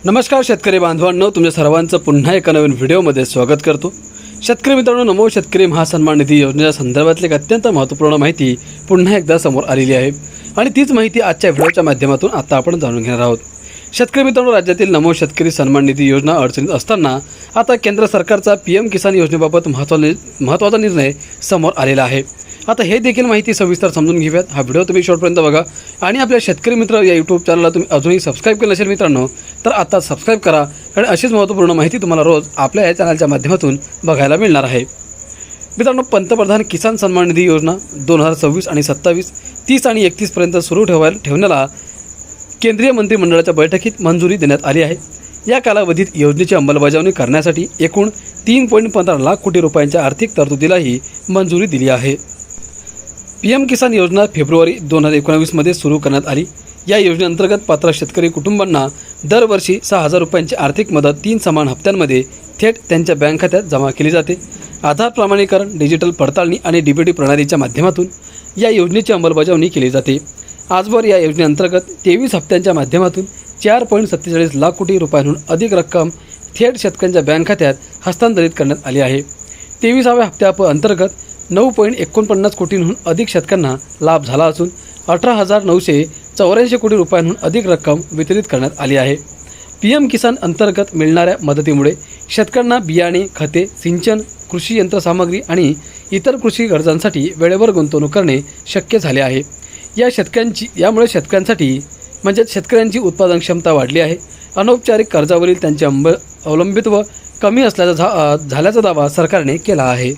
नमस्कार शेतकरी बांधवांनो, तुमच्या सर्वांचं पुन्हा एका नवीन व्हिडिओमध्ये स्वागत करतो। शेतकरी मित्रांनो, नमो शेतकरी महासन्मान निधी योजनेच्या संदर्भातली एक अत्यंत महत्त्वपूर्ण माहिती पुन्हा एकदा समोर आलेली आहे आणि तीच माहिती आजच्या व्हिडिओच्या माध्यमातून आता आपण जाणून घेणार आहोत। शेतकरी मित्रांनो, राज्यातील नमो शेतकरी सन्मान निधी योजना अडचणीत असताना आता केंद्र सरकारचा पीएम किसान योजनेबाबत महत्त्वाचा निर्णय समोर आलेला आहे। आता हे देखील माहिती सविस्तर समजून घेऊयात। हा व्हिडिओ तुम्ही शेवटपर्यंत बघा आणि आपल्या शेतकरी मित्र या यूट्यूब चॅनलला तुम्ही अजूनही सबस्क्राईब केलं नसेल मित्रांनो तर आता सबस्क्राईब करा, कारण अशीच महत्त्वपूर्ण माहिती तुम्हाला रोज आपल्या या चॅनलच्या माध्यमातून बघायला मिळणार आहे। मित्रांनो, पंतप्रधान किसान सन्मान निधी योजना 2026 आणि 27, 30 आणि 31 पर्यंत सुरू ठेवण्याला केंद्रीय मंत्रिमंडळाच्या बैठकीत मंजुरी देण्यात आली आहे। या कालावधीत योजनेची अंमलबजावणी करण्यासाठी एकूण 3.15 लाख कोटी रुपयांच्या आर्थिक तरतुदीलाही मंजुरी दिली आहे। पीएम किसान योजना फेब्रुवारी 2019 मध्ये सुरू करण्यात आली। या योजनेअंतर्गत पात्र शेतकरी कुटुंबांना दरवर्षी 6,000 रुपयांची आर्थिक मदत 3 समान हप्त्यांमध्ये थेट त्यांच्या बँक खात्यात जमा केली जाते। आधार प्रमाणीकरण, डिजिटल पडताळणी आणि डीबीटी प्रणालीच्या माध्यमातून या योजनेची अंमलबजावणी केली जाते। आजवर या योजनेअंतर्गत 23 हप्त्यांच्या माध्यमातून 4.47 लाख कोटी रुपयांहून अधिक रक्कम थेट शेतकऱ्यांच्या बँक खात्यात हस्तांतरित करण्यात आली आहे। 23व्या हप्त्याअंतर्गत 9.49 कोटींहून अधिक शेतकऱ्यांना लाभ झाला असून 18,984 कोटी रुपयांहून अधिक रक्कम वितरित करण्यात आली आहे। पीएम किसान अंतर्गत मिळणाऱ्या मदतीमुळे शेतकऱ्यांना बियाणे, खते, सिंचन, कृषी यंत्रसामग्री आणि इतर कृषी गरजांसाठी वेळेवर गुंतवणूक करणे शक्य झाले आहे। यामुळे शेतकऱ्यांची उत्पादन क्षमता वाढली आहे। अनौपचारिक कर्जावरील त्यांचे अवलंबित्व कमी असल्याचा झाल्याचा दावा सरकारने केला आहे।